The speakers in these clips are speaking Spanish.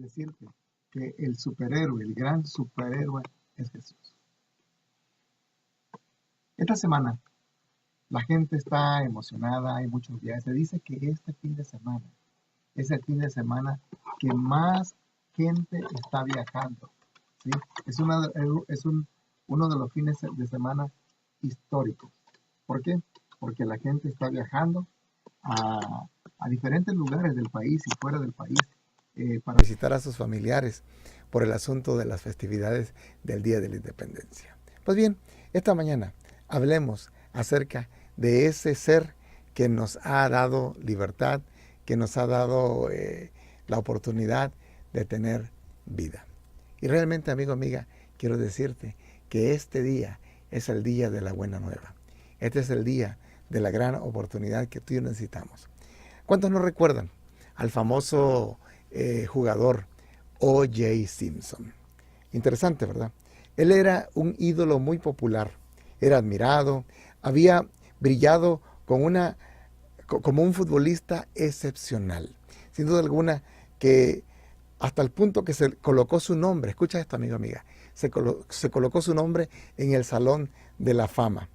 decirte que el superhéroe, el gran superhéroe es Jesús. Esta semana la gente está emocionada, hay muchos viajes. Se dice que este fin de semana es el fin de semana que más gente está viajando. ¿Sí? Uno de los fines de semana históricos. ¿Por qué? Porque la gente está viajando a diferentes lugares del país y fuera del país para visitar a sus familiares por el asunto de las festividades del Día de la Independencia. Pues bien, esta mañana hablemos acerca de ese ser que nos ha dado libertad, que nos ha dado la oportunidad de tener vida. Y realmente, amigo, amiga, quiero decirte que este día es el día de la buena nueva. Este es el día de la gran oportunidad que tú y yo necesitamos. ¿Cuántos no recuerdan al famoso jugador O.J. Simpson? Interesante, ¿verdad? Él era un ídolo muy popular, era admirado, había brillado como un futbolista excepcional. Sin duda alguna que hasta el punto que se colocó su nombre, escucha esto, amigo, amiga, se colocó su nombre en el Salón de la Fama.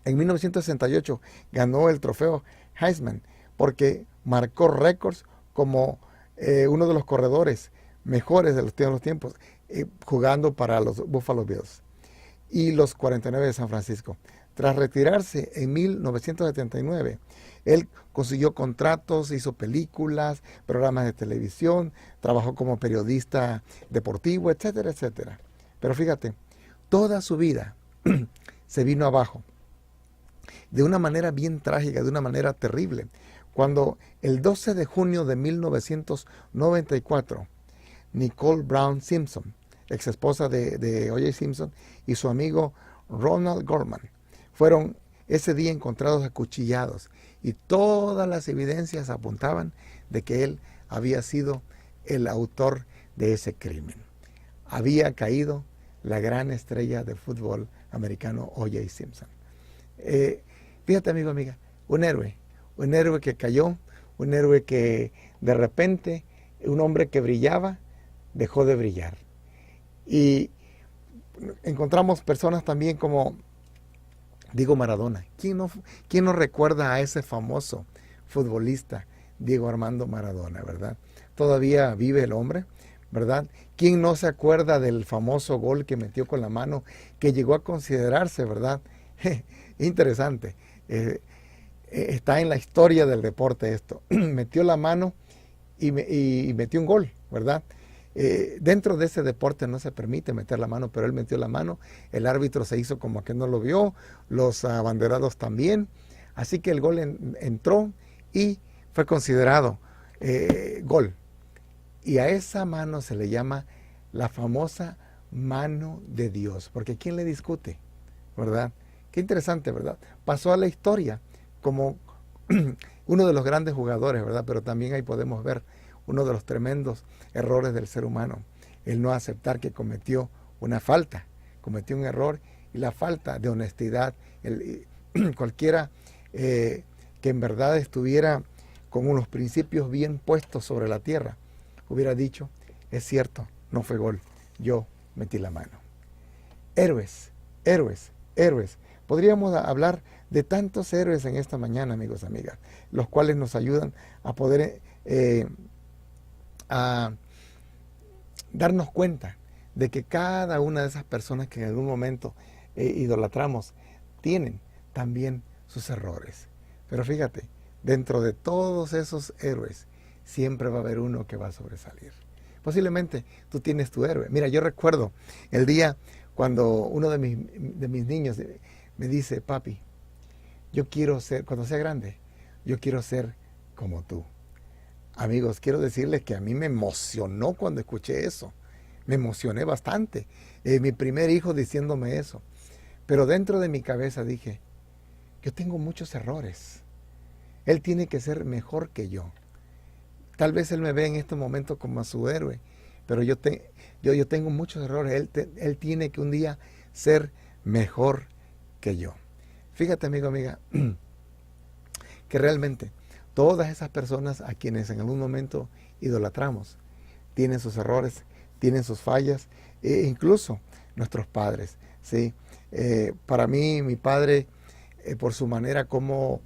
En 1968 ganó el trofeo Heisman porque marcó récords como uno de los corredores mejores de los tiempos, jugando para los Buffalo Bills y los 49 de San Francisco. Tras retirarse en 1979, él consiguió contratos, hizo películas, programas de televisión, trabajó como periodista deportivo, etcétera, etcétera. Pero fíjate, toda su vida se vino abajo de una manera bien trágica, de una manera terrible, cuando el 12 de junio de 1994, Nicole Brown Simpson, ex esposa de O.J. Simpson, y su amigo Ronald Gorman, fueron ese día encontrados acuchillados, y todas las evidencias apuntaban de que él había sido el autor de ese crimen. Había caído la gran estrella de fútbol americano O.J. Simpson. Fíjate, amigo, amiga, un héroe que cayó, un héroe que de repente, un hombre que brillaba, dejó de brillar. Y encontramos personas también como Diego Maradona. ¿Quién no recuerda a ese famoso futbolista Diego Armando Maradona, verdad? Todavía vive el hombre, ¿verdad? ¿Quién no se acuerda del famoso gol que metió con la mano, que llegó a considerarse, ¿verdad? Interesante. Está en la historia del deporte esto. Metió la mano y metió un gol, ¿verdad? Dentro de ese deporte no se permite meter la mano, pero él metió la mano, el árbitro se hizo como que no lo vio, los abanderados también, así que el gol entró y fue considerado gol. Y a esa mano se le llama la famosa mano de Dios, porque ¿quién le discute? ¿Verdad? Qué interesante, ¿verdad? Pasó a la historia como uno de los grandes jugadores, ¿verdad? Pero también ahí podemos ver uno de los tremendos errores del ser humano, el no aceptar que cometió una falta, cometió un error, y la falta de honestidad. Cualquiera que en verdad estuviera con unos principios bien puestos sobre la tierra, hubiera dicho, es cierto, no fue gol, yo metí la mano. Héroes, héroes, héroes. Podríamos hablar de tantos héroes en esta mañana, amigos, amigas, los cuales nos ayudan a poder a darnos cuenta de que cada una de esas personas que en algún momento idolatramos tienen también sus errores. Pero fíjate, dentro de todos esos héroes siempre va a haber uno que va a sobresalir. Posiblemente tú tienes tu héroe. Mira, yo recuerdo el día cuando uno de mis niños me dice, papi, yo quiero ser, cuando sea grande, yo quiero ser como tú. Amigos, quiero decirles que a mí me emocionó cuando escuché eso. Me emocioné bastante. Mi primer hijo diciéndome eso. Pero dentro de mi cabeza dije, yo tengo muchos errores. Él tiene que ser mejor que yo. Tal vez él me ve en este momento como a su héroe, pero yo tengo muchos errores. Él tiene que un día ser mejor que yo. Fíjate, amigo, amiga, que realmente todas esas personas a quienes en algún momento idolatramos tienen sus errores, tienen sus fallas, incluso nuestros padres, ¿sí? Para mí, mi padre, por su manera como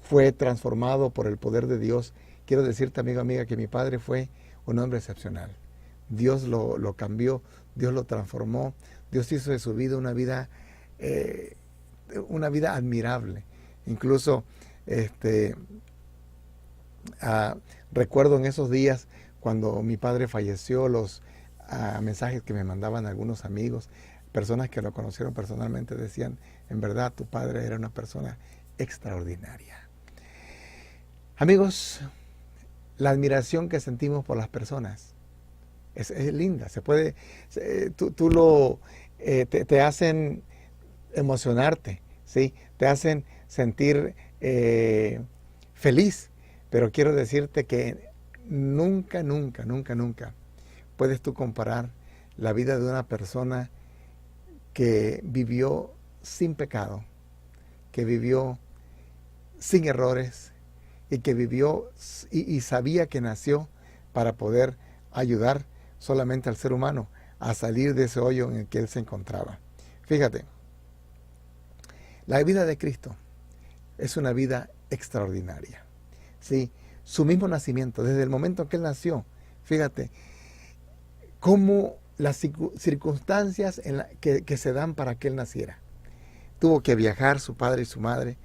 fue transformado por el poder de Dios, quiero decirte, amigo, amiga, que mi padre fue un hombre excepcional. Dios lo cambió, Dios lo transformó, Dios hizo de su vida una vida admirable. Incluso recuerdo en esos días cuando mi padre falleció, los mensajes que me mandaban algunos amigos, personas que lo conocieron personalmente, decían, en verdad tu padre era una persona extraordinaria. Amigos, la admiración que sentimos por las personas es linda, se puede, te hacen emocionarte, ¿sí? Te hacen sentir feliz, pero quiero decirte que nunca, nunca, nunca, nunca puedes tú comparar la vida de una persona que vivió sin pecado, que vivió sin errores y que vivió y sabía que nació para poder ayudar solamente al ser humano a salir de ese hoyo en el que él se encontraba. Fíjate, la vida de Cristo es una vida extraordinaria. ¿Sí? Su mismo nacimiento, desde el momento que él nació, fíjate, cómo las circunstancias que se dan para que él naciera. Tuvo que viajar, su padre y su madre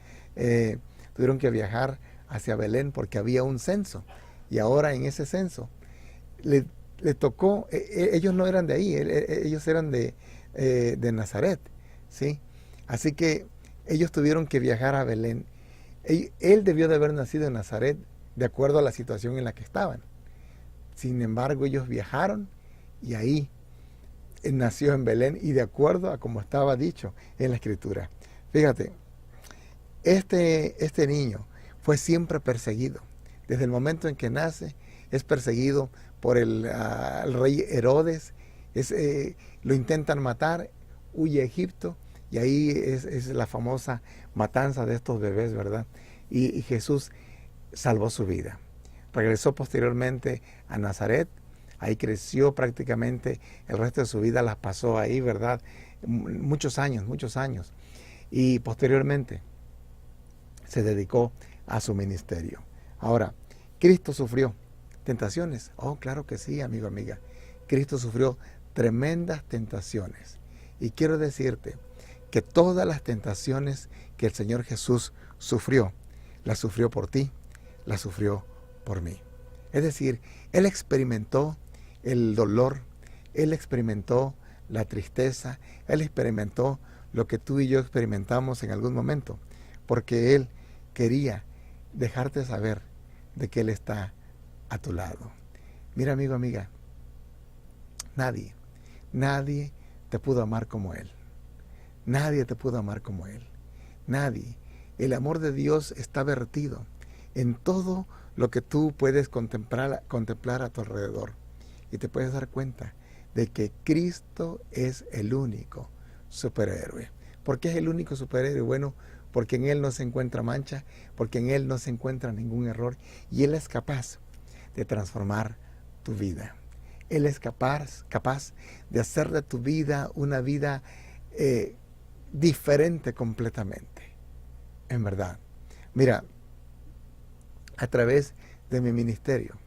tuvieron que viajar hacia Belén porque había un censo. Y ahora en ese censo le tocó, ellos no eran de ahí, ellos eran de Nazaret, ¿sí? Así que ellos tuvieron que viajar a Belén. Él debió de haber nacido en Nazaret de acuerdo a la situación en la que estaban. Sin embargo, ellos viajaron y ahí nació en Belén y de acuerdo a como estaba dicho en la Escritura. Fíjate, este niño fue siempre perseguido. Desde el momento en que nace, es perseguido por el rey Herodes, lo intentan matar, huye a Egipto, y ahí es la famosa matanza de estos bebés, ¿verdad? Y Jesús salvó su vida. Regresó posteriormente a Nazaret, ahí creció prácticamente, el resto de su vida las pasó ahí, ¿verdad? Muchos años. Y posteriormente se dedicó a su ministerio. Ahora, ¿Cristo sufrió tentaciones? Oh, claro que sí, amigo, amiga. Cristo sufrió tremendas tentaciones. Y quiero decirte que todas las tentaciones que el Señor Jesús sufrió, las sufrió por ti, las sufrió por mí. Es decir, Él experimentó el dolor, Él experimentó la tristeza, Él experimentó lo que tú y yo experimentamos en algún momento, porque Él quería dejarte saber de que Él está a tu lado. Mira, amigo, amiga, nadie te pudo amar como Él. Nadie te pudo amar como Él. Nadie. El amor de Dios está vertido en todo lo que tú puedes contemplar a tu alrededor. Y te puedes dar cuenta de que Cristo es el único superhéroe. ¿Por qué es el único superhéroe? Bueno, porque en Él no se encuentra mancha, porque en Él no se encuentra ningún error. Y Él es capaz de transformar tu vida. Él es capaz de hacer de tu vida una vida diferente completamente. En verdad. Mira, a través de mi ministerio,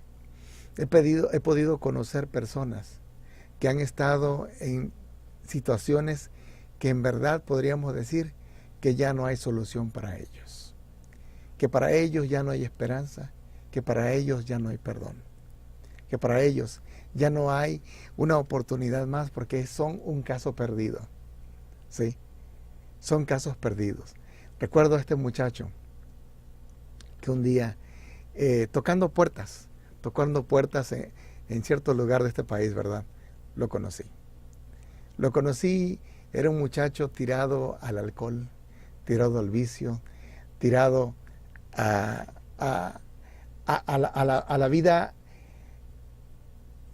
he podido conocer personas que han estado en situaciones que en verdad podríamos decir que ya no hay solución para ellos. Que para ellos ya no hay esperanza, que para ellos ya no hay perdón. Que para ellos ya no hay una oportunidad más porque son un caso perdido. ¿Sí? Son casos perdidos. Recuerdo a este muchacho que un día, tocando puertas en cierto lugar de este país, ¿verdad? Lo conocí, era un muchacho tirado al alcohol, tirado al vicio, tirado a la vida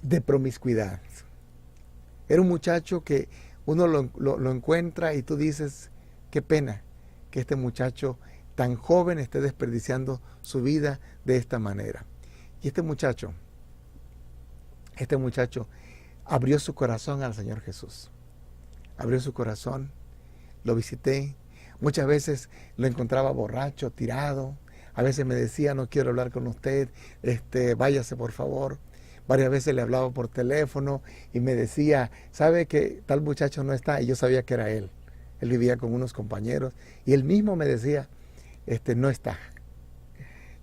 de promiscuidad. Era un muchacho que uno lo encuentra y tú dices, qué pena que este muchacho tan joven esté desperdiciando su vida de esta manera. Y este muchacho Este muchacho abrió su corazón al Señor Jesús. Abrió su corazón, lo visité. Muchas veces lo encontraba borracho, tirado. A veces me decía, no quiero hablar con usted, váyase por favor. Varias veces le hablaba por teléfono y me decía, ¿sabe que tal muchacho no está? Y yo sabía que era él. Él vivía con unos compañeros y él mismo me decía, no está.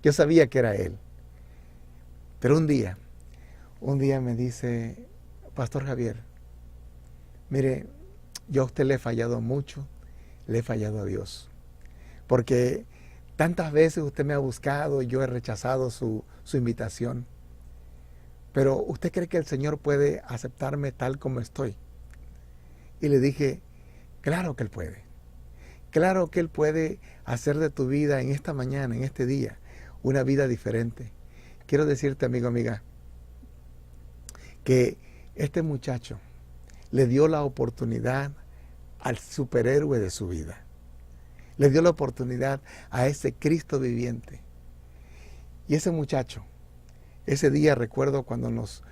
Yo sabía que era él. Pero un día me dice, Pastor Javier, mire, yo a usted le he fallado mucho, le he fallado a Dios. Porque tantas veces usted me ha buscado y yo he rechazado su invitación. Pero ¿usted cree que el Señor puede aceptarme tal como estoy? Y le dije, claro que Él puede. Claro que Él puede hacer de tu vida en esta mañana, en este día, una vida diferente. Quiero decirte, amigo, amiga, que este muchacho le dio la oportunidad al superhéroe de su vida. Le dio la oportunidad a ese Cristo viviente. Y ese muchacho, ese día recuerdo cuando nos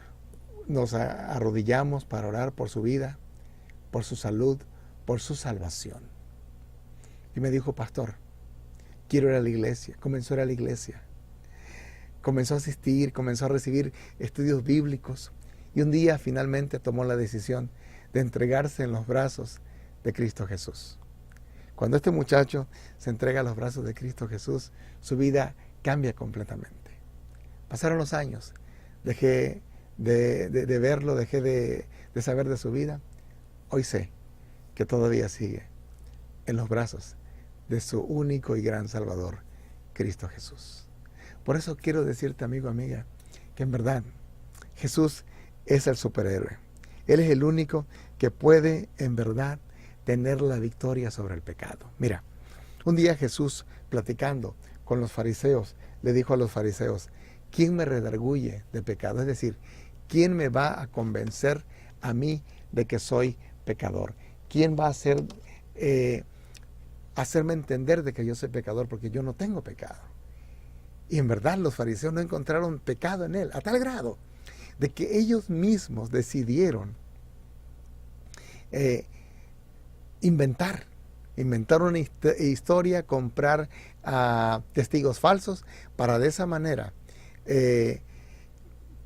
arrodillamos para orar por su vida, por su salud, por su salvación. Y me dijo, pastor, quiero ir a la iglesia. Comenzó a ir a la iglesia. Comenzó a asistir, comenzó a recibir estudios bíblicos. Y un día finalmente tomó la decisión de entregarse en los brazos de Cristo Jesús. Cuando este muchacho se entrega a los brazos de Cristo Jesús, su vida cambia completamente. Pasaron los años, dejé de verlo, dejé de saber de su vida. Hoy sé que todavía sigue en los brazos de su único y gran Salvador, Cristo Jesús. Por eso quiero decirte, amigo, amiga, que en verdad Jesús es el superhéroe. Él es el único que puede en verdad tener la victoria sobre el pecado. Mira, un día Jesús, platicando con los fariseos, le dijo a los fariseos, ¿quién me redarguye de pecado? Es decir, ¿quién me va a convencer a mí de que soy pecador? ¿Quién va a hacerme entender de que yo soy pecador? Porque yo no tengo pecado. Y en verdad los fariseos no encontraron pecado en él, a tal grado de que ellos mismos decidieron inventar una historia, comprar testigos falsos para de esa manera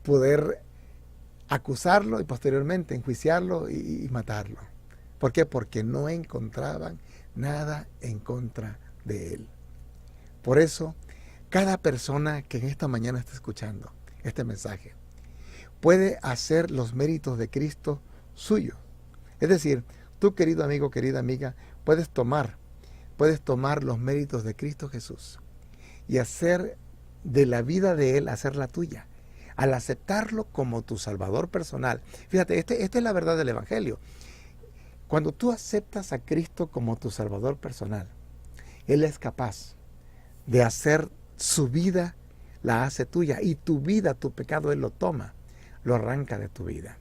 poder acusarlo y posteriormente enjuiciarlo y matarlo. ¿Por qué? Porque no encontraban nada en contra de él. Por eso, cada persona que en esta mañana está escuchando este mensaje puede hacer los méritos de Cristo suyos. Es decir, tú, querido amigo, querida amiga, puedes tomar los méritos de Cristo Jesús y hacer de la vida de Él, hacer la tuya, al aceptarlo como tu Salvador personal. Fíjate, esta es la verdad del Evangelio. Cuando tú aceptas a Cristo como tu Salvador personal, Él es capaz de hacer su vida, la hace tuya, y tu vida, tu pecado, Él lo toma, lo arranca de tu vida.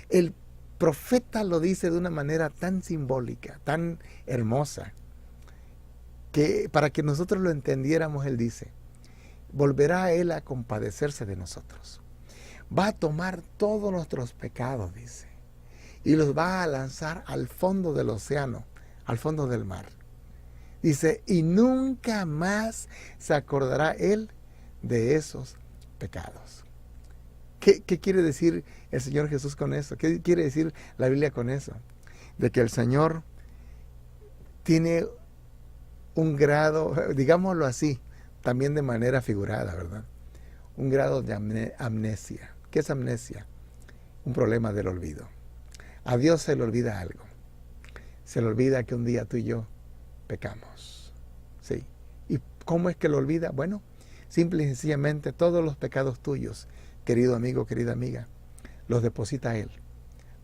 El profeta lo dice de una manera tan simbólica, tan hermosa, que para que nosotros lo entendiéramos, él dice, volverá Él a compadecerse de nosotros. Va a tomar todos nuestros pecados, dice, y los va a lanzar al fondo del océano, al fondo del mar. Dice, y nunca más se acordará Él de esos pecados. ¿Qué quiere decir el Señor Jesús con eso? ¿Qué quiere decir la Biblia con eso? De que el Señor tiene un grado, digámoslo así, también de manera figurada, ¿verdad? Un grado de amnesia. ¿Qué es amnesia? Un problema del olvido. A Dios se le olvida algo. Se le olvida que un día tú y yo pecamos. ¿Sí? ¿Y cómo es que lo olvida? Bueno, simple y sencillamente todos los pecados tuyos, querido amigo, querida amiga, los deposita Él,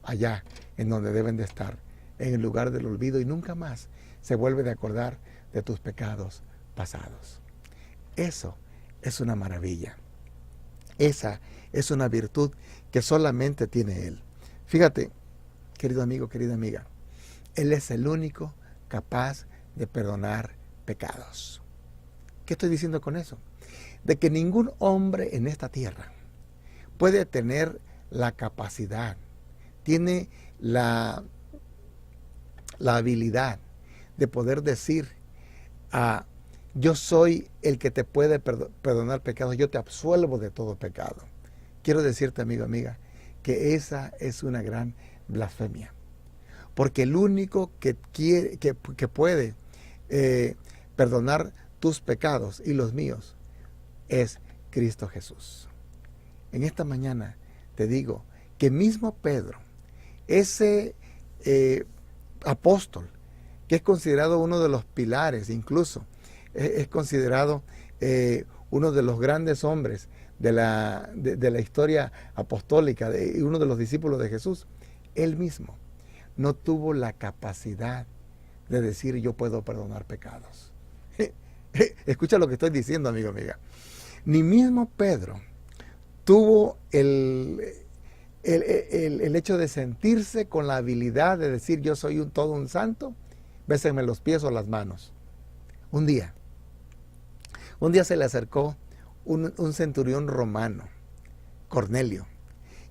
allá en donde deben de estar, en el lugar del olvido, y nunca más se vuelve de acordar de tus pecados pasados. Eso es una maravilla. Esa es una virtud que solamente tiene Él. Fíjate, querido amigo, querida amiga, Él es el único capaz de perdonar pecados. ¿Qué estoy diciendo con eso? De que ningún hombre en esta tierra puede tener la capacidad, tiene la habilidad de poder decir, yo soy el que te puede perdonar pecados, yo te absuelvo de todo pecado. Quiero decirte, amigo, amiga, que esa es una gran blasfemia. Porque el único que puede perdonar tus pecados y los míos es Cristo Jesús. En esta mañana te digo que mismo Pedro, ese apóstol, que es considerado uno de los pilares, incluso es considerado uno de los grandes hombres de la historia apostólica, uno de los discípulos de Jesús, él mismo no tuvo la capacidad de decir yo puedo perdonar pecados. Escucha lo que estoy diciendo, amigo, amiga. Ni mismo Pedro tuvo el hecho de sentirse con la habilidad de decir yo soy todo un santo, bésenme los pies o las manos. Un día se le acercó un centurión romano, Cornelio,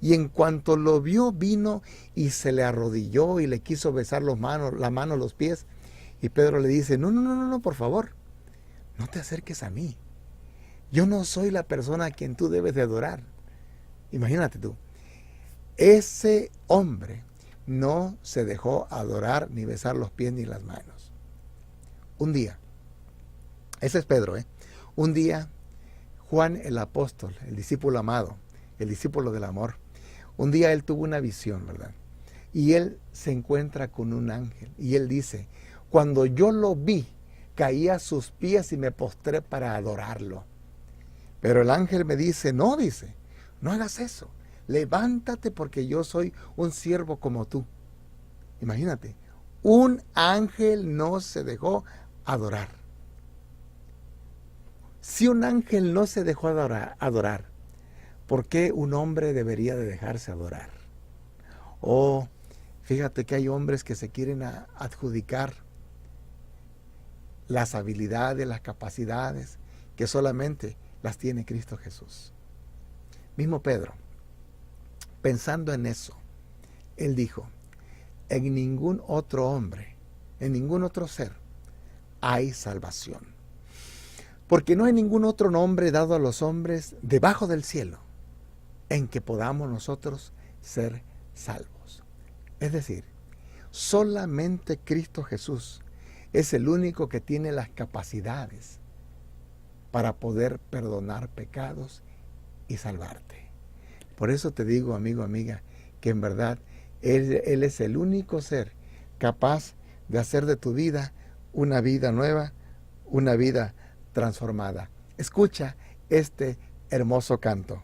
y en cuanto lo vio, vino y se le arrodilló y le quiso besar la mano, los pies, y Pedro le dice, no, por favor, no te acerques a mí. Yo no soy la persona a quien tú debes de adorar. Imagínate tú. Ese hombre no se dejó adorar, ni besar los pies, ni las manos. Un día, ese es Pedro, un día, Juan el apóstol, el discípulo amado, el discípulo del amor, un día él tuvo una visión, ¿verdad? Y él se encuentra con un ángel, y él dice, cuando yo lo vi, caí a sus pies y me postré para adorarlo. Pero el ángel me dice, no hagas eso. Levántate porque yo soy un siervo como tú. Imagínate, un ángel no se dejó adorar. Si un ángel no se dejó adorar, ¿por qué un hombre debería de dejarse adorar? Fíjate que hay hombres que se quieren adjudicar las habilidades, las capacidades que solamente las tiene Cristo Jesús. Mismo Pedro, pensando en eso, él dijo, en ningún otro hombre, en ningún otro ser, hay salvación. Porque no hay ningún otro nombre dado a los hombres debajo del cielo en que podamos nosotros ser salvos. Es decir, solamente Cristo Jesús es el único que tiene las capacidades para poder perdonar pecados y salvarte. Por eso te digo, amigo, amiga, que en verdad Él es el único ser capaz de hacer de tu vida una vida nueva, una vida transformada. Escucha este hermoso canto.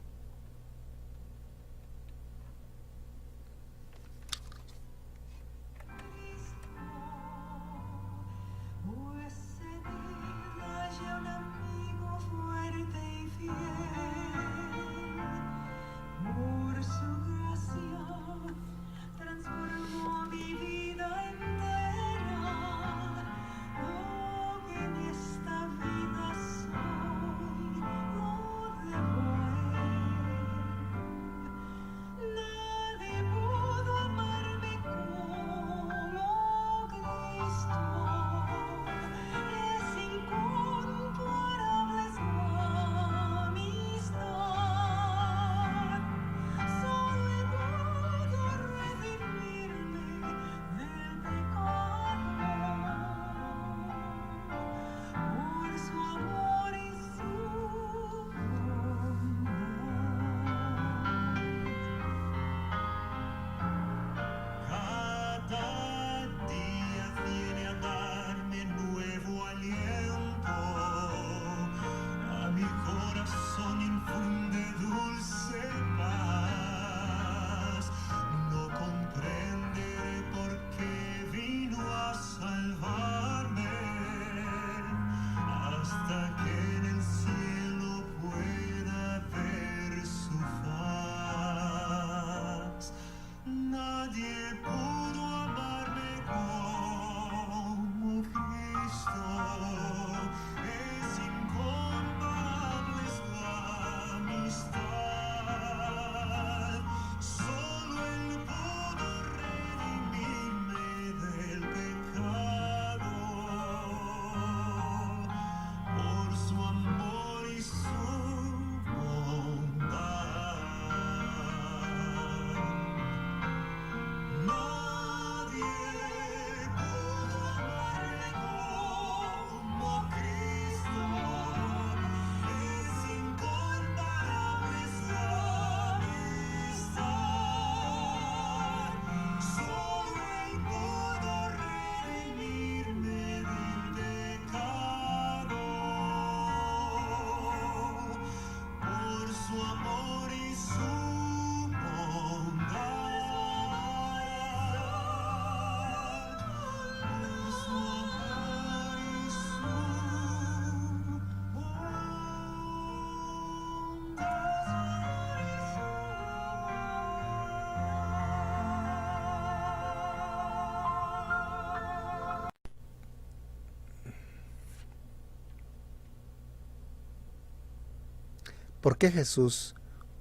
¿Por qué Jesús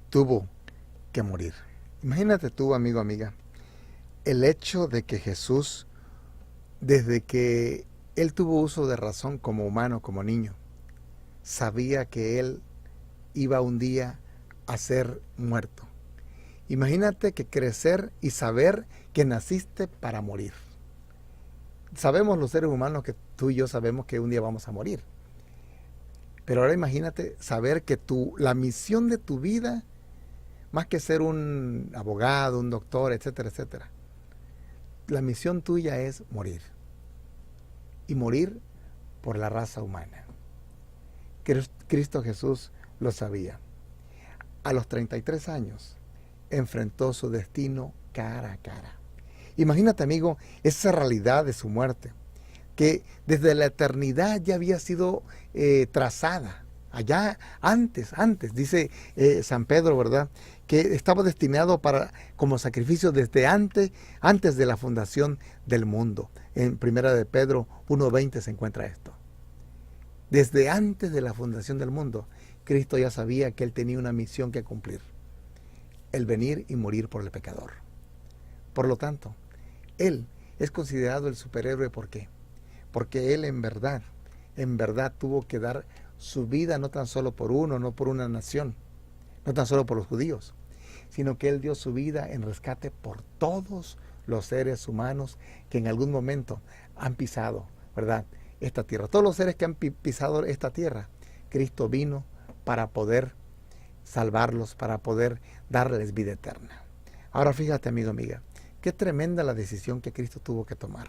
tuvo que morir? Imagínate tú, amigo, amiga, el hecho de que Jesús, desde que Él tuvo uso de razón como humano, como niño, sabía que Él iba un día a ser muerto. Imagínate que crecer y saber que naciste para morir. Sabemos los seres humanos que tú y yo sabemos que un día vamos a morir. Pero ahora imagínate saber que la misión de tu vida, más que ser un abogado, un doctor, etcétera, etcétera, la misión tuya es morir. Y morir por la raza humana. Cristo Jesús lo sabía. A los 33 años enfrentó su destino cara a cara. Imagínate, amigo, esa realidad de su muerte, que desde la eternidad ya había sido trazada. Allá antes, dice San Pedro, ¿verdad? Que estaba destinado como sacrificio desde antes de la fundación del mundo. En 1 de Pedro 1:20 se encuentra esto. Desde antes de la fundación del mundo, Cristo ya sabía que Él tenía una misión que cumplir. El venir y morir por el pecador. Por lo tanto, Él es considerado el superhéroe. ¿Por qué? Porque Él en verdad tuvo que dar su vida no tan solo por uno, no por una nación, no tan solo por los judíos, sino que Él dio su vida en rescate por todos los seres humanos que en algún momento han pisado, ¿verdad?, esta tierra. Todos los seres que han pisado esta tierra, Cristo vino para poder salvarlos, para poder darles vida eterna. Ahora fíjate, amigo, amiga, qué tremenda la decisión que Cristo tuvo que tomar.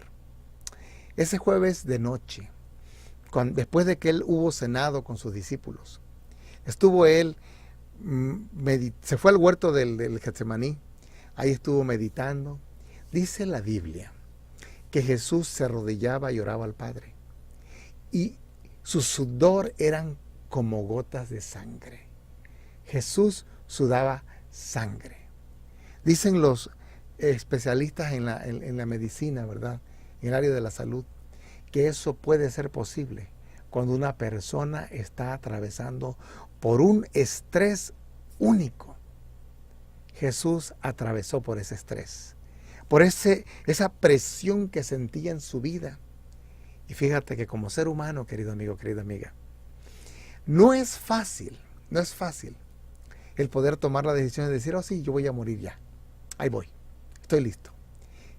Ese jueves de noche, después de que Él hubo cenado con sus discípulos, estuvo Él, se fue al huerto del Getsemaní, ahí estuvo meditando. Dice la Biblia que Jesús se arrodillaba y oraba al Padre, y su sudor eran como gotas de sangre. Jesús sudaba sangre. Dicen los especialistas en la medicina, ¿verdad?, en el área de la salud, que eso puede ser posible cuando una persona está atravesando por un estrés único. Jesús atravesó por ese estrés, por esa presión que sentía en su vida. Y fíjate que como ser humano, querido amigo, querida amiga, no es fácil el poder tomar la decisión de decir, oh sí, yo voy a morir ya, ahí voy, estoy listo.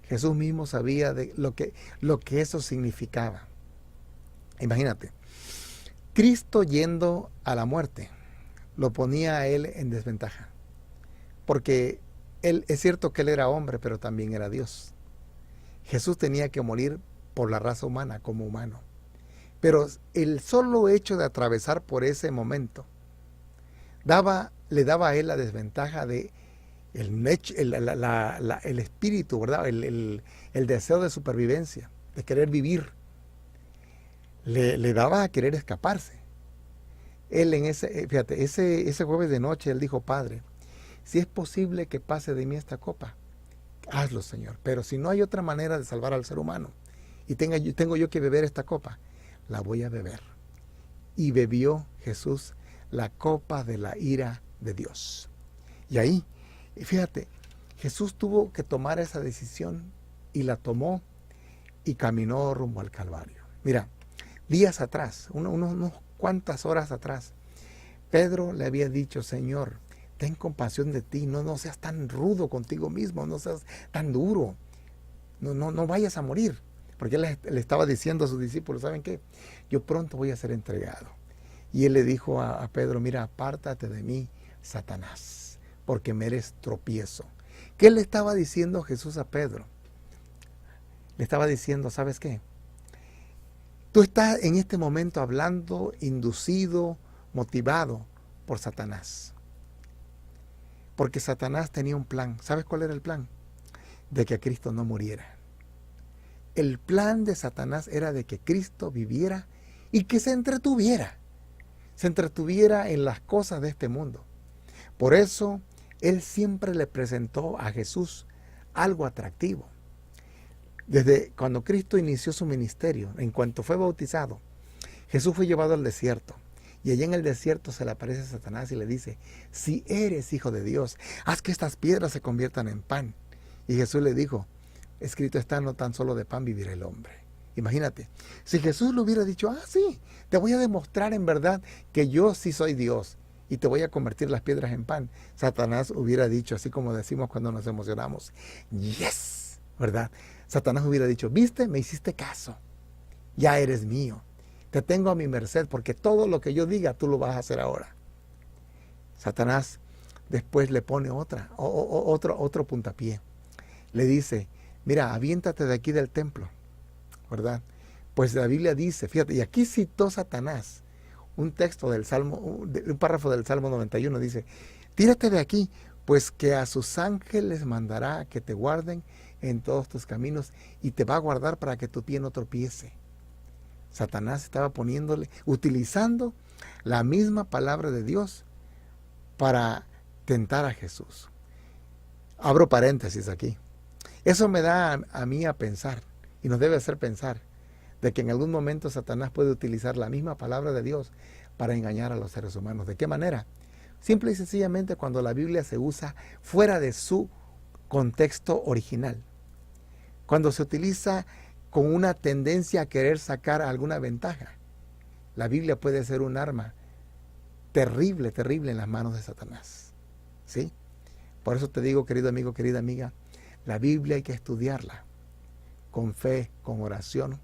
Jesús mismo sabía de lo que eso significaba. Imagínate, Cristo yendo a la muerte lo ponía a Él en desventaja, porque es cierto que Él era hombre, pero también era Dios. Jesús tenía que morir por la raza humana, como humano. Pero el solo hecho de atravesar por ese momento le daba a Él la desventaja de el espíritu, ¿verdad? El deseo de supervivencia, de querer vivir. Le daba a querer escaparse. Él ese jueves de noche, Él dijo, Padre, si es posible que pase de mí esta copa, hazlo, Señor. Pero si no hay otra manera de salvar al ser humano y tengo yo que beber esta copa, la voy a beber. Y bebió Jesús la copa de la ira de Dios. Y ahí, fíjate, Jesús tuvo que tomar esa decisión y la tomó y caminó rumbo al Calvario. Mira, días atrás, unos cuantas horas atrás, Pedro le había dicho, Señor, ten compasión de ti, no seas tan rudo contigo mismo, no seas tan duro, no vayas a morir. Porque él le estaba diciendo a sus discípulos, ¿saben qué? Yo pronto voy a ser entregado. Y él le dijo a Pedro, mira, apártate de mí, Satanás, porque me eres tropiezo. ¿Qué le estaba diciendo Jesús a Pedro? Le estaba diciendo, ¿sabes qué? Tú estás en este momento hablando, inducido, motivado por Satanás. Porque Satanás tenía un plan. ¿Sabes cuál era el plan? De que Cristo no muriera. El plan de Satanás era de que Cristo viviera y que se entretuviera en las cosas de este mundo. Por eso, Él siempre le presentó a Jesús algo atractivo. Desde cuando Cristo inició su ministerio, en cuanto fue bautizado, Jesús fue llevado al desierto. Y allá en el desierto se le aparece Satanás y le dice, si eres hijo de Dios, haz que estas piedras se conviertan en pan. Y Jesús le dijo, escrito está, no tan solo de pan vivirá el hombre. Imagínate, si Jesús le hubiera dicho, sí, te voy a demostrar en verdad que yo sí soy Dios y te voy a convertir las piedras en pan, Satanás hubiera dicho, así como decimos cuando nos emocionamos, yes, ¿verdad? Satanás hubiera dicho, viste, me hiciste caso, ya eres mío, te tengo a mi merced porque todo lo que yo diga tú lo vas a hacer ahora. Satanás después le pone otro puntapié. Le dice, mira, aviéntate de aquí del templo, ¿verdad? Pues la Biblia dice, fíjate, y aquí citó Satanás un texto del Salmo, un párrafo del Salmo 91, dice, tírate de aquí, pues que a sus ángeles mandará que te guarden en todos tus caminos y te va a guardar para que tu pie no tropiece. Satanás estaba utilizando la misma palabra de Dios para tentar a Jesús. Abro paréntesis aquí. Eso me da a mí a pensar, y nos debe hacer pensar, de que en algún momento Satanás puede utilizar la misma palabra de Dios para engañar a los seres humanos. ¿De qué manera? Simple y sencillamente cuando la Biblia se usa fuera de su contexto original. Cuando se utiliza con una tendencia a querer sacar alguna ventaja. La Biblia puede ser un arma terrible, terrible en las manos de Satanás. ¿Sí? Por eso te digo, querido amigo, querida amiga, la Biblia hay que estudiarla con fe, con oración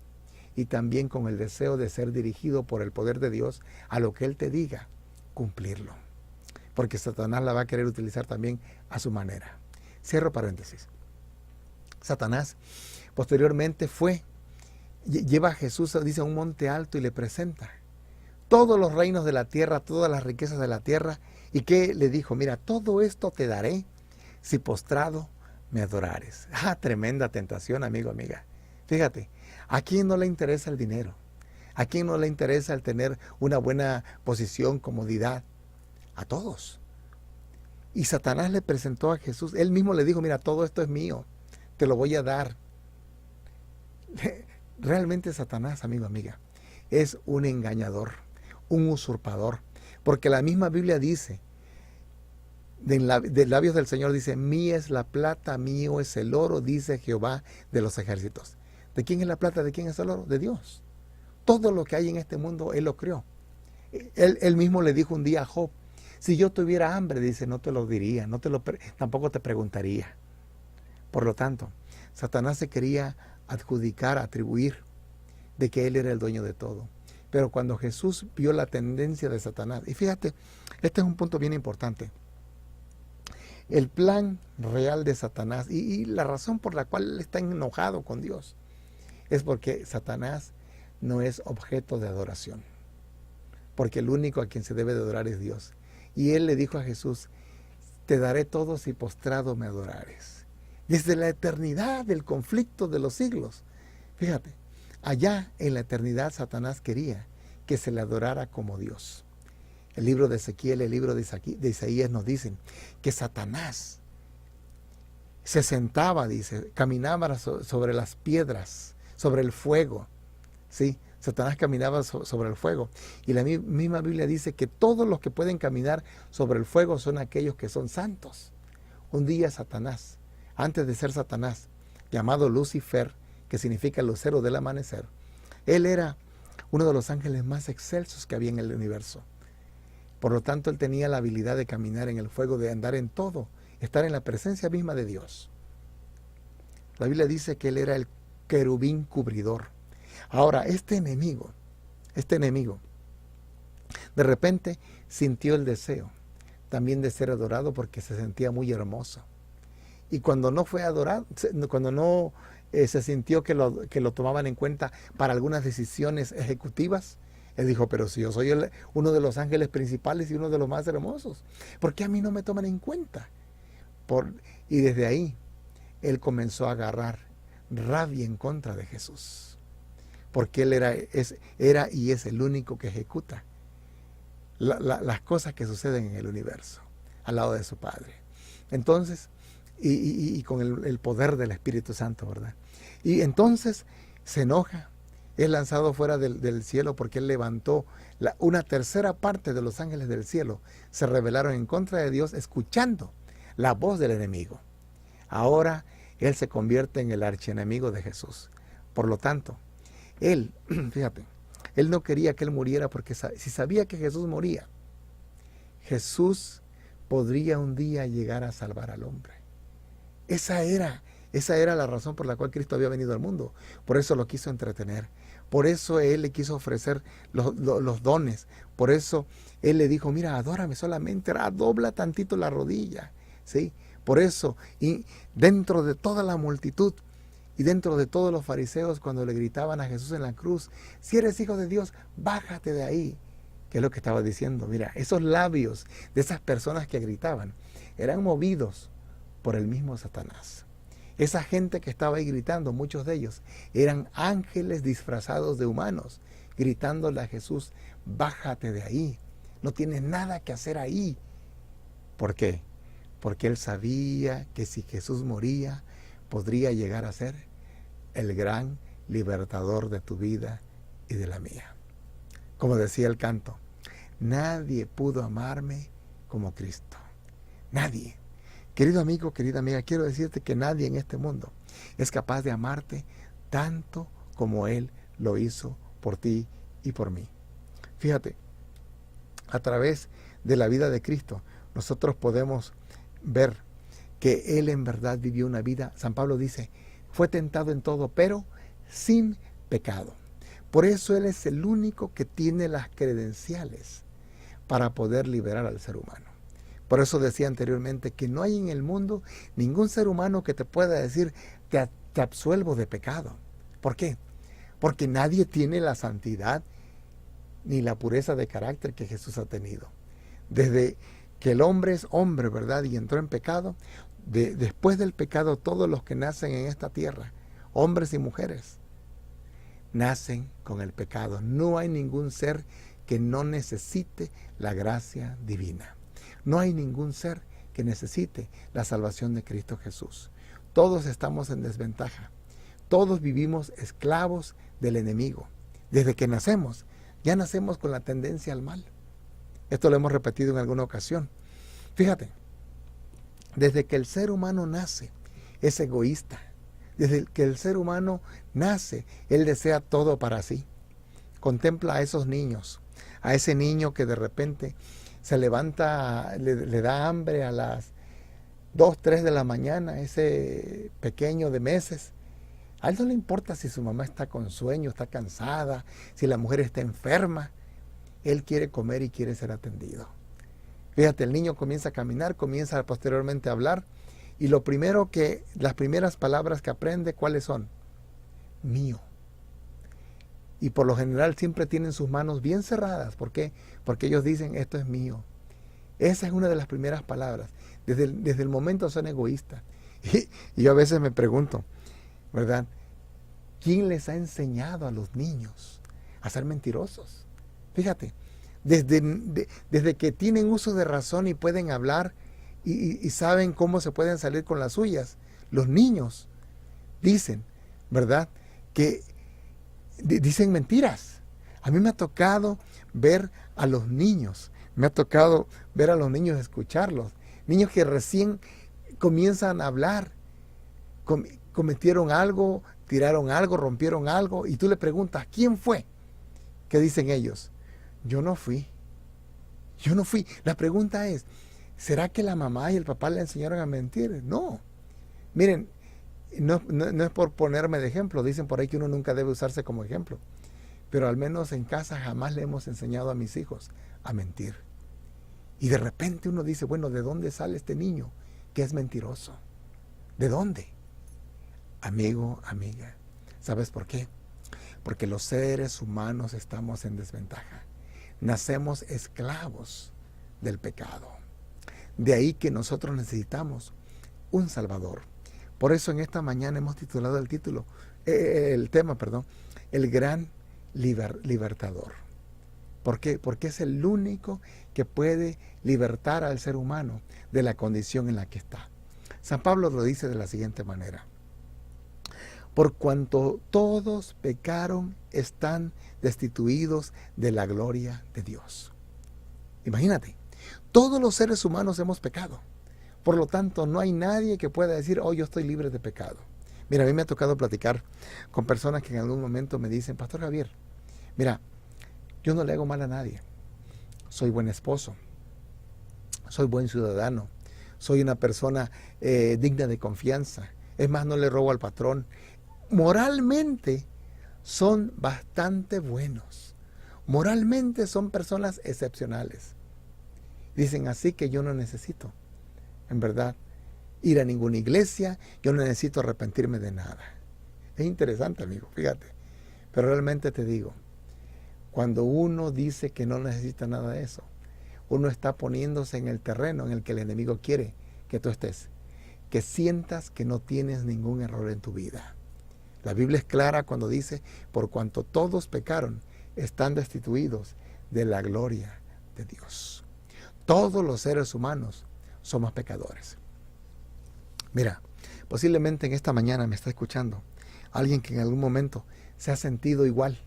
y también con el deseo de ser dirigido por el poder de Dios a lo que Él te diga, cumplirlo. Porque Satanás la va a querer utilizar también a su manera. Cierro paréntesis. Satanás posteriormente lleva a Jesús, dice, a un monte alto y le presenta todos los reinos de la tierra, todas las riquezas de la tierra. ¿Y qué le dijo? Mira, todo esto te daré si postrado me adorares. Tremenda tentación, amigo, amiga. Fíjate, ¿a quién no le interesa el dinero? ¿A quién no le interesa el tener una buena posición, comodidad? A todos. Y Satanás le presentó a Jesús. Él mismo le dijo, mira, todo esto es mío. Te lo voy a dar. Realmente Satanás, amigo, amiga, es un engañador, un usurpador. Porque la misma Biblia dice, de labios del Señor dice, mía es la plata, mío es el oro, dice Jehová de los ejércitos. ¿De quién es la plata? ¿De quién es el oro? De Dios. Todo lo que hay en este mundo, Él lo creó. Él mismo le dijo un día a Job, si yo tuviera hambre, dice, no te lo diría, tampoco te preguntaría. Por lo tanto, Satanás se quería atribuir de que Él era el dueño de todo. Pero cuando Jesús vio la tendencia de Satanás, y fíjate, este es un punto bien importante, el plan real de Satanás y la razón por la cual él está enojado con Dios es porque Satanás no es objeto de adoración, porque el único a quien se debe de adorar es Dios. Y él le dijo a Jesús, te daré todo si postrado me adorares. Desde la eternidad del conflicto de los siglos, fíjate, allá en la eternidad Satanás quería que se le adorara como Dios. El libro de Ezequiel, el libro de Isaías nos dicen que Satanás se sentaba, dice, caminaba sobre las piedras, sobre el fuego. ¿Sí? Satanás caminaba sobre el fuego. Y la misma Biblia dice que todos los que pueden caminar sobre el fuego son aquellos que son santos. Un día Satanás, antes de ser Satanás, llamado Lucifer, que significa lucero del amanecer, él era uno de los ángeles más excelsos que había en el universo. Por lo tanto, él tenía la habilidad de caminar en el fuego, de andar en todo, estar en la presencia misma de Dios. La Biblia dice que él era el querubín cubridor. Ahora, este enemigo, de repente sintió el deseo también de ser adorado porque se sentía muy hermoso. Y cuando no fue adorado, cuando no se sintió que lo tomaban en cuenta para algunas decisiones ejecutivas, él dijo, pero si yo soy uno de los ángeles principales y uno de los más hermosos, ¿por qué a mí no me toman en cuenta? Y desde ahí, él comenzó a agarrar rabia en contra de Jesús. Porque él era y es el único que ejecuta las cosas que suceden en el universo, al lado de su Padre. Entonces, y con el poder del Espíritu Santo, ¿verdad? Y entonces se enoja es lanzado fuera del cielo porque él levantó una tercera parte de los ángeles del cielo. Se rebelaron en contra de Dios escuchando la voz del enemigo. Ahora él se convierte en el archienemigo de Jesús. Por lo tanto, él, fíjate, él no quería que él muriera porque si sabía que Jesús moría, Jesús podría un día llegar a salvar al hombre. Esa era la razón por la cual Cristo había venido al mundo. Por eso lo quiso entretener. Por eso Él le quiso ofrecer los dones. Por eso Él le dijo, mira, adórame solamente, dobla tantito la rodilla. ¿Sí? Por eso, y dentro de toda la multitud, y dentro de todos los fariseos, cuando le gritaban a Jesús en la cruz, si eres hijo de Dios, bájate de ahí. ¿Qué es lo que estaba diciendo? Mira, esos labios de esas personas que gritaban eran movidos por el mismo Satanás. Esa gente que estaba ahí gritando, muchos de ellos, eran ángeles disfrazados de humanos, gritándole a Jesús, bájate de ahí, no tienes nada que hacer ahí. ¿Por qué? Porque él sabía que si Jesús moría, podría llegar a ser el gran libertador de tu vida y de la mía. Como decía el canto, nadie pudo amarme como Cristo. Nadie. Querido amigo, querida amiga, quiero decirte que nadie en este mundo es capaz de amarte tanto como Él lo hizo por ti y por mí. Fíjate, a través de la vida de Cristo, nosotros podemos ver que Él en verdad vivió una vida, San Pablo dice, fue tentado en todo, pero sin pecado. Por eso Él es el único que tiene las credenciales para poder liberar al ser humano. Por eso decía anteriormente que no hay en el mundo ningún ser humano que te pueda decir, te absuelvo de pecado. ¿Por qué? Porque nadie tiene la santidad ni la pureza de carácter que Jesús ha tenido. Desde que el hombre es hombre, ¿verdad? Y entró en pecado, después del pecado todos los que nacen en esta tierra, hombres y mujeres, nacen con el pecado. No hay ningún ser que no necesite la gracia divina. No hay ningún ser que necesite la salvación de Cristo Jesús. Todos estamos en desventaja. Todos vivimos esclavos del enemigo. Desde que nacemos, ya nacemos con la tendencia al mal. Esto lo hemos repetido en alguna ocasión. Fíjate, desde que el ser humano nace, es egoísta. Desde que el ser humano nace, él desea todo para sí. Contempla a esos niños, a ese niño que de repente se levanta, le da hambre a las 2, 3 de la mañana, ese pequeño de meses. A él no le importa si su mamá está con sueño, está cansada, si la mujer está enferma. Él quiere comer y quiere ser atendido. Fíjate, el niño comienza a caminar, comienza posteriormente a hablar, y las primeras palabras que aprende, ¿cuáles son? Mío. Y por lo general siempre tienen sus manos bien cerradas. ¿Por qué? Porque ellos dicen, esto es mío. Esa es una de las primeras palabras. Desde el momento son egoístas. Y yo a veces me pregunto, ¿verdad? ¿Quién les ha enseñado a los niños a ser mentirosos? Fíjate, desde que tienen uso de razón y pueden hablar y saben cómo se pueden salir con las suyas, los niños dicen, ¿verdad? Que dicen mentiras. A mí me ha tocado ver a los niños, escucharlos. Niños que recién comienzan a hablar, cometieron algo, tiraron algo, rompieron algo, y tú le preguntas, ¿quién fue? ¿Qué dicen ellos? Yo no fui. La pregunta es, ¿será que la mamá y el papá le enseñaron a mentir? No. Miren, no es por ponerme de ejemplo, dicen por ahí que uno nunca debe usarse como ejemplo, pero al menos en casa jamás le hemos enseñado a mis hijos a mentir. Y de repente uno dice, bueno, ¿de dónde sale este niño que es mentiroso? ¿De dónde? Amigo, amiga, ¿sabes por qué? Porque los seres humanos estamos en desventaja. Nacemos esclavos del pecado. De ahí que nosotros necesitamos un Salvador. Por eso en esta mañana hemos titulado el tema, el gran libertador. ¿Por qué? Porque es el único que puede libertar al ser humano de la condición en la que está. San Pablo lo dice de la siguiente manera. por cuanto todos pecaron, están destituidos de la gloria de Dios. Imagínate, todos los seres humanos hemos pecado. Por lo tanto, no hay nadie que pueda decir, oh, yo estoy libre de pecado. Mira, a mí me ha tocado platicar con personas que en algún momento me dicen, Pastor Javier, mira, yo no le hago mal a nadie. Soy buen esposo, soy buen ciudadano, soy una persona digna de confianza. Es más, no le robo al patrón. Moralmente son bastante buenos. Moralmente son personas excepcionales. Dicen así que yo no necesito, en verdad, ir a ninguna iglesia, yo no necesito arrepentirme de nada. Es interesante, amigo, fíjate. Pero realmente te digo, cuando uno dice que no necesita nada de eso, uno está poniéndose en el terreno en el que el enemigo quiere que tú estés. Que sientas que no tienes ningún error en tu vida. La Biblia es clara cuando dice, por cuanto todos pecaron, están destituidos de la gloria de Dios. Todos los seres humanos somos pecadores. Mira, posiblemente en esta mañana me está escuchando alguien que en algún momento se ha sentido igual.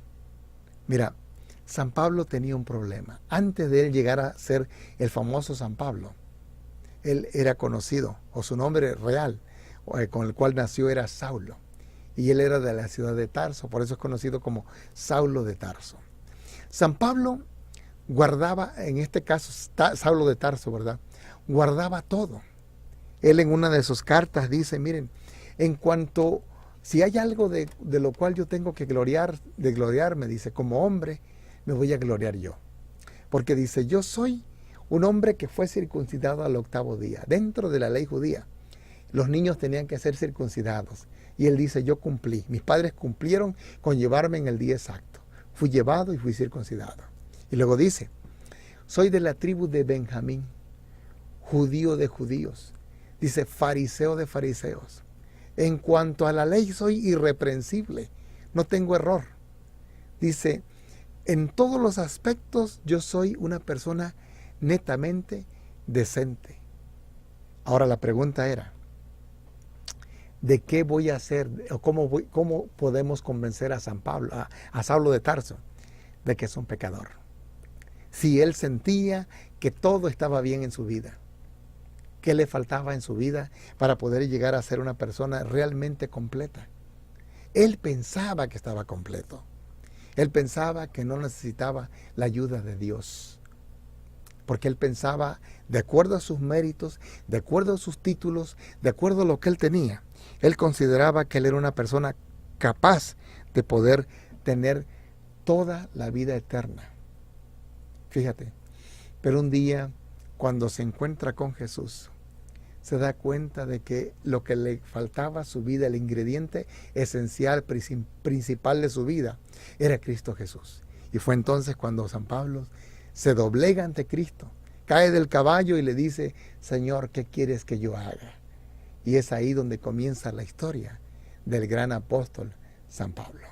Mira, San Pablo tenía un problema. Antes de él llegar a ser el famoso San Pablo, él era conocido, o su nombre real, con el cual nació, era Saulo. Y él era de la ciudad de Tarso, por eso es conocido como Saulo de Tarso. San Pablo guardaba, en este caso, Saulo de Tarso, ¿verdad? Guardaba todo. Él en una de sus cartas dice, miren, en cuanto, si hay algo de lo cual yo tengo que gloriarme, dice, como hombre, me voy a gloriar yo. Porque dice, yo soy un hombre que fue circuncidado al 8º día. Dentro de la ley judía, los niños tenían que ser circuncidados. Y él dice, yo cumplí. Mis padres cumplieron con llevarme en el día exacto. Fui llevado y fui circuncidado. Y luego dice, soy de la tribu de Benjamín, judío de judíos. Dice, fariseo de fariseos. En cuanto a la ley, soy irreprensible. No tengo error. Dice, en todos los aspectos yo soy una persona netamente decente. Ahora la pregunta era, ¿de qué voy a hacer? O ¿cómo podemos convencer a San Pablo, a Saulo de Tarso, de que es un pecador? Si él sentía que todo estaba bien en su vida, ¿qué le faltaba en su vida para poder llegar a ser una persona realmente completa? Él pensaba que estaba completo. Él pensaba que no necesitaba la ayuda de Dios. Porque él pensaba, de acuerdo a sus méritos, de acuerdo a sus títulos, de acuerdo a lo que él tenía, él consideraba que él era una persona capaz de poder tener toda la vida eterna. Fíjate, pero un día, cuando se encuentra con Jesús, se da cuenta de que lo que le faltaba a su vida, el ingrediente esencial, principal de su vida, era Cristo Jesús. Y fue entonces cuando San Pablo se doblega ante Cristo, cae del caballo y le dice, Señor, ¿qué quieres que yo haga? Y es ahí donde comienza la historia del gran apóstol San Pablo.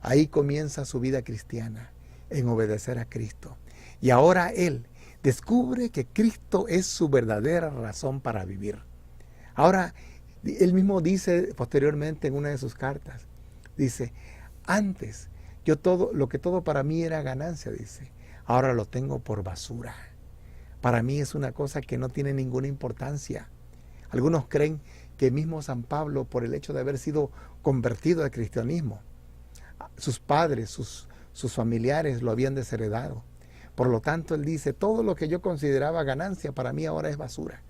Ahí comienza su vida cristiana, en obedecer a Cristo. Y ahora él descubre que Cristo es su verdadera razón para vivir. Ahora, él mismo dice posteriormente en una de sus cartas, dice, antes, lo que todo para mí era ganancia, dice, ahora lo tengo por basura. Para mí es una cosa que no tiene ninguna importancia. Algunos creen que mismo San Pablo, por el hecho de haber sido convertido al cristianismo, sus padres, sus familiares lo habían desheredado. Por lo tanto, él dice, todo lo que yo consideraba ganancia para mí ahora es basura.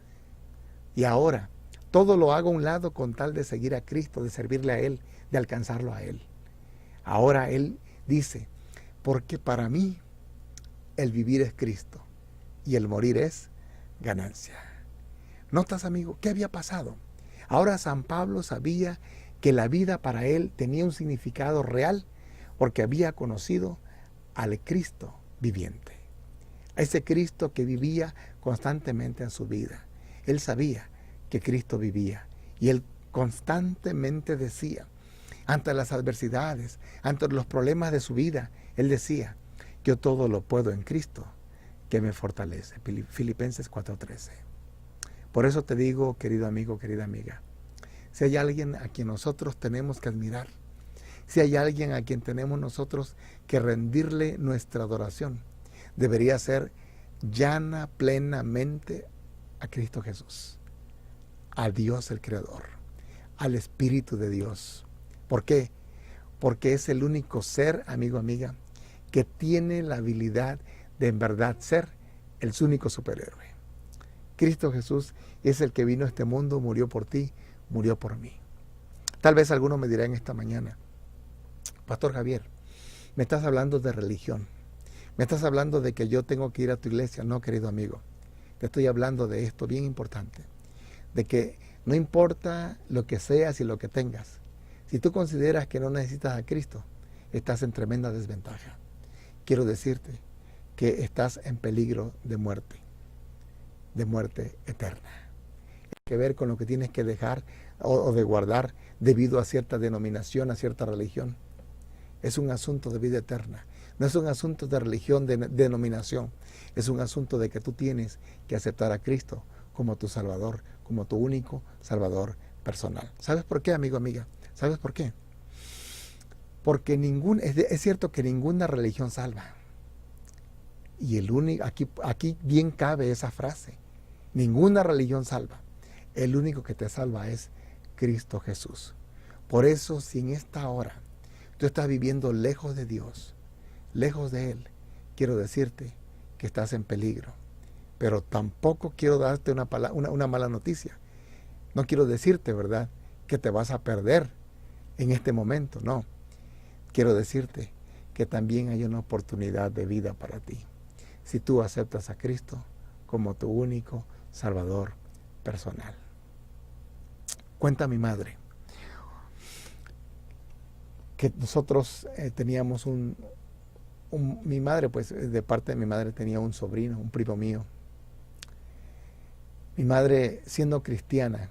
Y ahora, todo lo hago a un lado con tal de seguir a Cristo, de servirle a Él, de alcanzarlo a Él. Ahora él dice, porque para mí el vivir es Cristo y el morir es ganancia. ¿Notas, amigo, qué había pasado? Ahora San Pablo sabía que la vida para él tenía un significado real porque había conocido al Cristo viviente. A ese Cristo que vivía constantemente en su vida. Él sabía que Cristo vivía y él constantemente decía, ante las adversidades, ante los problemas de su vida, él decía, yo todo lo puedo en Cristo que me fortalece. Filipenses 4:13. Por eso te digo, querido amigo, querida amiga, si hay alguien a quien nosotros tenemos que admirar, si hay alguien a quien tenemos nosotros que rendirle nuestra adoración, debería ser llana plenamente a Cristo Jesús, a Dios el Creador, al Espíritu de Dios. ¿Por qué? Porque es el único ser, amigo, amiga, que tiene la habilidad de en verdad ser el único superhéroe. Cristo Jesús es el que vino a este mundo, murió por ti, murió por mí. Tal vez alguno me dirá en esta mañana: Pastor Javier, me estás hablando de religión, me estás hablando de que yo tengo que ir a tu iglesia. No, querido amigo, te estoy hablando de esto bien importante, de que no importa lo que seas y lo que tengas, si tú consideras que no necesitas a Cristo, estás en tremenda desventaja. Quiero decirte que estás en peligro de muerte eterna. Tiene que ver con lo que tienes que dejar o de guardar debido a cierta denominación, a cierta religión. Es un asunto de vida eterna. No es un asunto de religión, de denominación. Es un asunto de que tú tienes que aceptar a Cristo como tu Salvador, como tu único Salvador personal. ¿Sabes por qué, amigo, amiga? ¿Sabes por qué? Porque es cierto que ninguna religión salva. Y aquí bien cabe esa frase. Ninguna religión salva. El único que te salva es Cristo Jesús. Por eso, si en esta hora tú estás viviendo lejos de Dios, lejos de Él, quiero decirte que estás en peligro. Pero tampoco quiero darte una mala noticia. No quiero decirte, ¿verdad?, que te vas a perder en este momento. No. Quiero decirte que también hay una oportunidad de vida para ti, si tú aceptas a Cristo como tu único Salvador personal. Cuenta mi madre que nosotros teníamos mi madre, pues de parte de mi madre tenía un sobrino, un primo mío. Mi madre, siendo cristiana,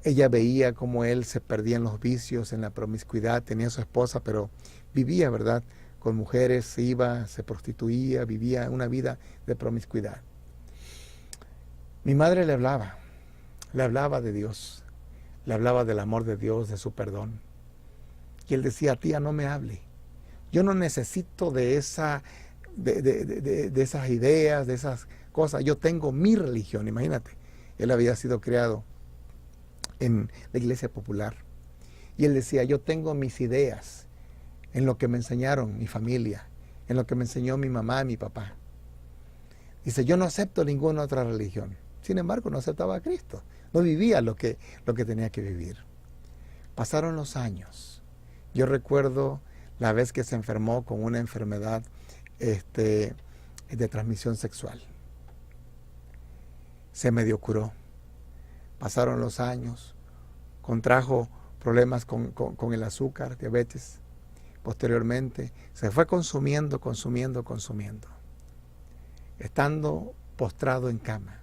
ella veía cómo él se perdía en los vicios, en la promiscuidad. Tenía a su esposa, pero vivía, ¿verdad?, con mujeres, se prostituía, vivía una vida de promiscuidad. Mi madre le hablaba de Dios, le hablaba del amor de Dios, de su perdón. Y él decía: tía, no me hable. Yo no necesito de esas ideas, de esas cosas. Yo tengo mi religión. Imagínate, él había sido criado en la iglesia popular. Y él decía: yo tengo mis ideas en lo que me enseñaron mi familia, en lo que me enseñó mi mamá y mi papá. Dice: yo no acepto ninguna otra religión. Sin embargo, no aceptaba a Cristo. No vivía lo que tenía que vivir. Pasaron los años. Yo recuerdo la vez que se enfermó con una enfermedad de transmisión sexual. Se medio curó. Pasaron los años. Contrajo problemas con el azúcar, diabetes. Posteriormente se fue consumiendo. Estando postrado en cama,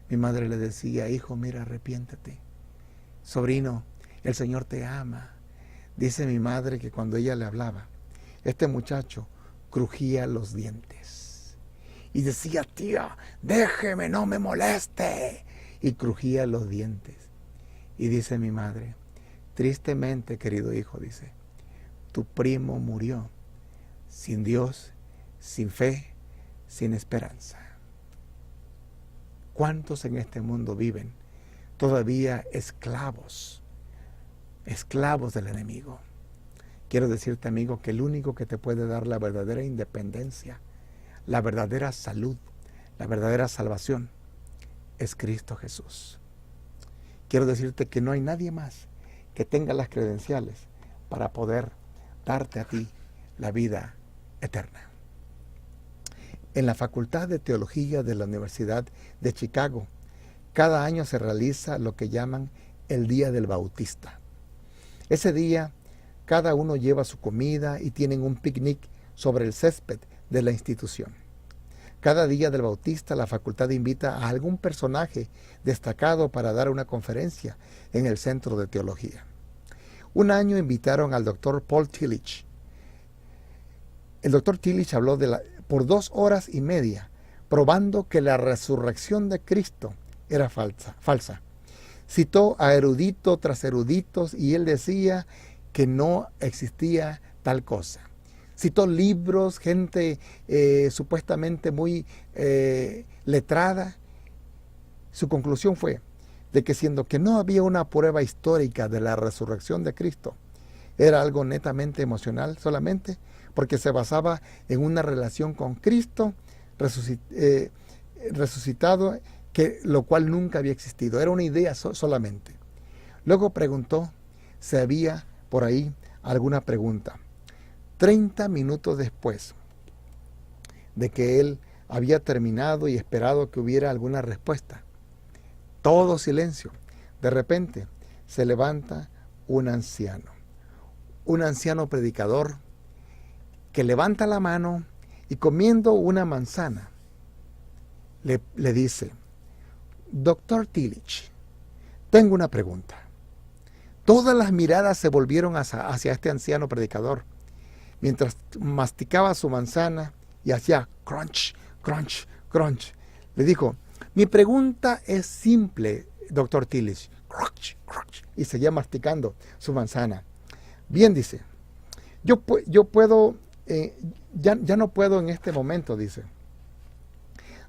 mi madre le decía: hijo, mira, arrepiéntete. Sobrino, el Señor te ama. Dice mi madre que cuando ella le hablaba, este muchacho crujía los dientes y decía: tía, déjeme, no me moleste. Y crujía los dientes. Y dice mi madre: tristemente, querido hijo, dice, tu primo murió sin Dios, sin fe, sin esperanza. ¿Cuántos en este mundo viven todavía esclavos del enemigo? Quiero decirte, amigo, que el único que te puede dar la verdadera independencia, la verdadera salud, la verdadera salvación, es Cristo Jesús. Quiero decirte que no hay nadie más que tenga las credenciales para poder darte a ti la vida eterna. En la Facultad de Teología de la Universidad de Chicago, cada año se realiza lo que llaman el Día del Bautista. Ese día, cada uno lleva su comida y tienen un picnic sobre el césped de la institución. Cada día del Bautista, la facultad invita a algún personaje destacado para dar una conferencia en el Centro de Teología. Un año invitaron al Dr. Paul Tillich. El Dr. Tillich habló por 2 horas y media, probando que la resurrección de Cristo era falsa. Citó a erudito tras eruditos y él decía que no existía tal cosa. Citó libros, gente supuestamente muy letrada. Su conclusión fue de que siendo que no había una prueba histórica de la resurrección de Cristo, era algo netamente emocional solamente, porque se basaba en una relación con Cristo resucitado, lo cual nunca había existido. Era una idea solamente. Luego preguntó si había por ahí alguna pregunta. 30 minutos después de que él había terminado y esperado que hubiera alguna respuesta, todo silencio. De repente se levanta un anciano predicador, que levanta la mano y comiendo una manzana, le dice: Dr. Tillich, tengo una pregunta. Todas las miradas se volvieron hacia este anciano predicador, mientras masticaba su manzana y hacía crunch, crunch, crunch. Le dijo: mi pregunta es simple, Dr. Tillich. Crunch, crunch. Y seguía masticando su manzana. Bien, dice, yo puedo, ya no puedo en este momento, dice,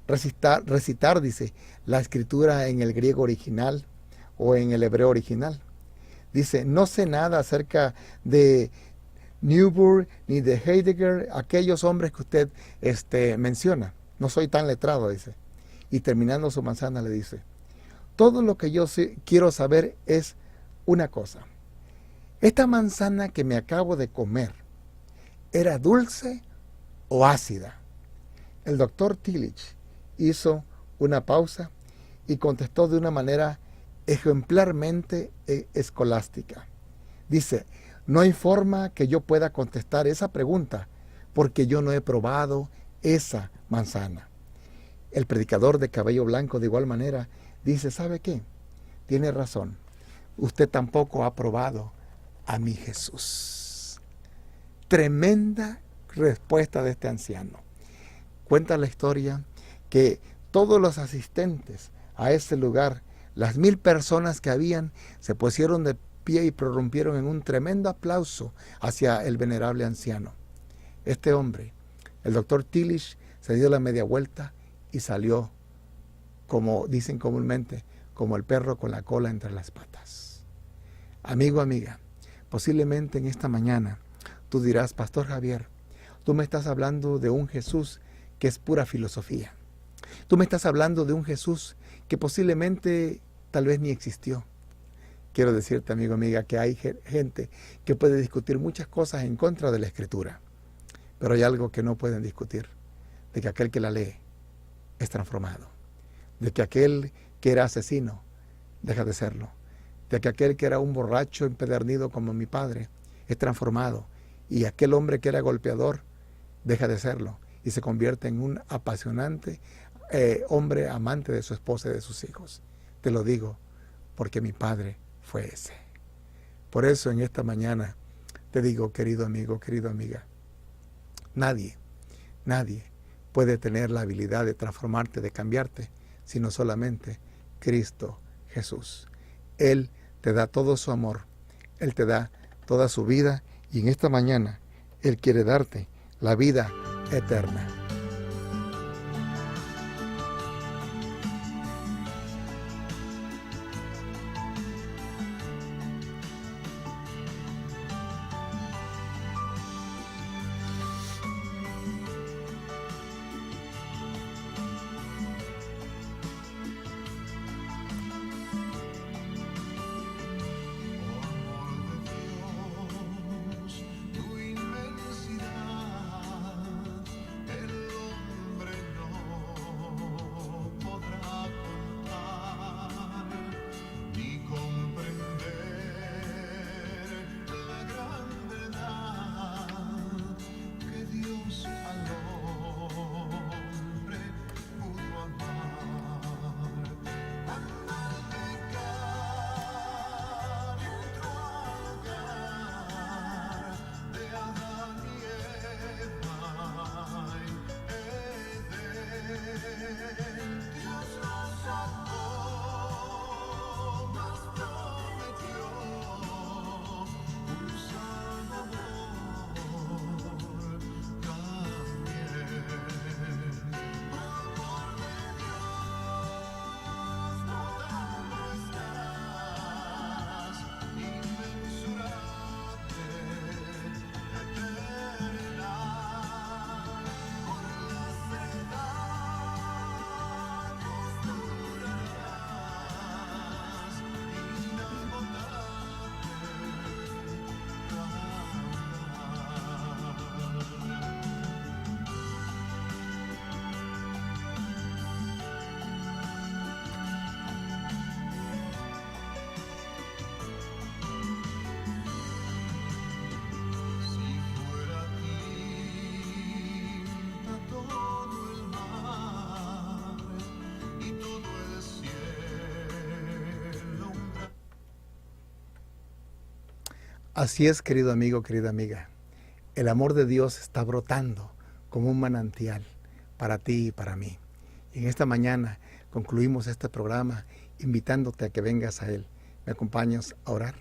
recitar, dice, la escritura en el griego original o en el hebreo original. Dice, no sé nada acerca de Newburgh ni de Heidegger, aquellos hombres que usted menciona. No soy tan letrado, dice. Y terminando su manzana le dice: todo lo que yo quiero saber es una cosa. ¿Esta manzana que me acabo de comer era dulce o ácida? El doctor Tillich hizo una pausa y contestó de una manera ejemplarmente escolástica. Dice: no hay forma que yo pueda contestar esa pregunta porque yo no he probado esa manzana. El predicador de cabello blanco de igual manera dice: ¿sabe qué? Tiene razón. Usted tampoco ha probado a mi Jesús. Tremenda respuesta de este anciano. Cuenta la historia que todos los asistentes a ese lugar, las 1000 personas que habían, se pusieron de pie y prorrumpieron en un tremendo aplauso hacia el venerable anciano. Este hombre, el doctor Tillich, se dio la media vuelta y salió, como dicen comúnmente, como el perro con la cola entre las patas. Amigo, amiga, posiblemente en esta mañana tú dirás: Pastor Javier, tú me estás hablando de un Jesús que es pura filosofía. Tú me estás hablando de un Jesús que posiblemente tal vez ni existió. Quiero decirte, amigo, amiga, que hay gente que puede discutir muchas cosas en contra de la Escritura, pero hay algo que no pueden discutir: de que aquel que la lee es transformado, de que aquel que era asesino deja de serlo, de que aquel que era un borracho empedernido como mi padre es transformado, y aquel hombre que era golpeador deja de serlo y se convierte en un apasionante hombre amante de su esposa y de sus hijos. Te lo digo porque mi padre fue ese. Por eso en esta mañana te digo, querido amigo, querida amiga, nadie puede tener la habilidad de transformarte, de cambiarte, sino solamente Cristo Jesús. Él te da todo su amor, Él te da toda su vida, y en esta mañana Él quiere darte la vida eterna. Así es, querido amigo, querida amiga. El amor de Dios está brotando como un manantial para ti y para mí. Y en esta mañana concluimos este programa invitándote a que vengas a Él. ¿Me acompañas a orar?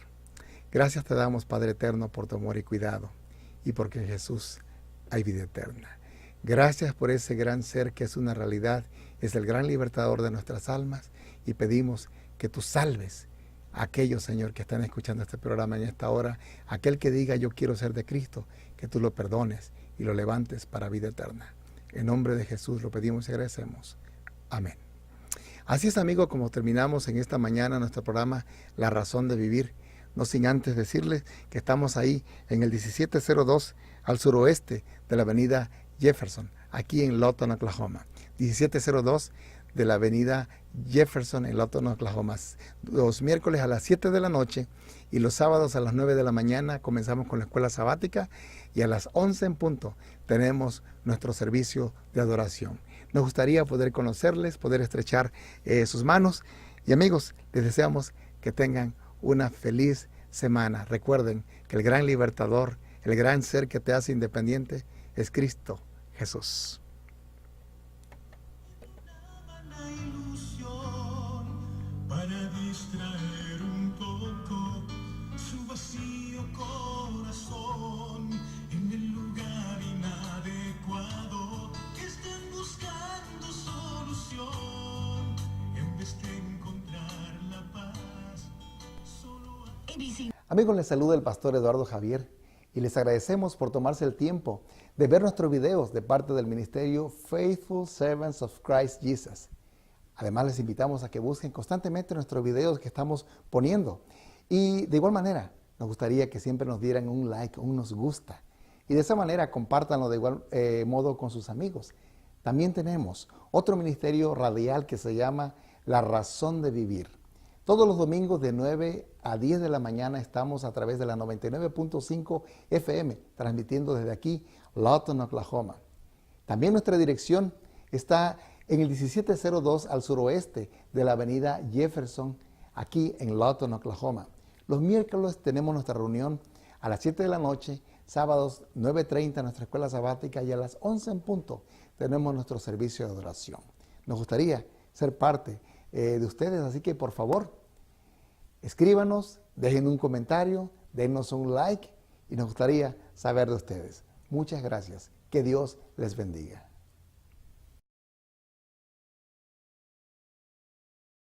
Gracias te damos, Padre eterno, por tu amor y cuidado, y porque en Jesús hay vida eterna. Gracias por ese gran ser que es una realidad, es el gran libertador de nuestras almas, y pedimos que tú salves a aquellos, Señor, que están escuchando este programa en esta hora, aquel que diga yo quiero ser de Cristo, que tú lo perdones y lo levantes para vida eterna. En nombre de Jesús lo pedimos y agradecemos. Amén. Así es, amigo, como terminamos en esta mañana nuestro programa La Razón de Vivir. No sin antes decirles que estamos ahí en el 1702 al suroeste de la avenida Jefferson, aquí en Lawton, Oklahoma. 1702 de la avenida Jefferson en Lawton, Oklahoma. Los miércoles a las 7 de la noche y los sábados a las 9 de la mañana comenzamos con la escuela sabática, y a las 11 en punto tenemos nuestro servicio de adoración. Nos gustaría poder conocerles, poder estrechar sus manos, y amigos, les deseamos que tengan una feliz semana. Recuerden que el gran libertador, el gran ser que te hace independiente es Cristo Jesús. Para distraer un poco su vacío corazón en el lugar inadecuado, que estén buscando solución en vez de encontrar la paz. Amigos, les saluda el pastor Eduardo Javier y les agradecemos por tomarse el tiempo de ver nuestros videos de parte del ministerio Faithful Servants of Christ Jesus. Además, les invitamos a que busquen constantemente nuestros videos que estamos poniendo. Y de igual manera, nos gustaría que siempre nos dieran un like, un nos gusta. Y de esa manera, compártanlo de igual modo con sus amigos. También tenemos otro ministerio radial que se llama La Razón de Vivir. Todos los domingos de 9 a 10 de la mañana estamos a través de la 99.5 FM, transmitiendo desde aquí, Lawton, Oklahoma. También nuestra dirección está en el 1702 al suroeste de la avenida Jefferson, aquí en Lawton, Oklahoma. Los miércoles tenemos nuestra reunión a las 7 de la noche, sábados 9:30 nuestra escuela sabática, y a las 11 en punto tenemos nuestro servicio de adoración. Nos gustaría ser parte de ustedes, así que por favor, escríbanos, dejen un comentario, denos un like, y nos gustaría saber de ustedes. Muchas gracias. Que Dios les bendiga.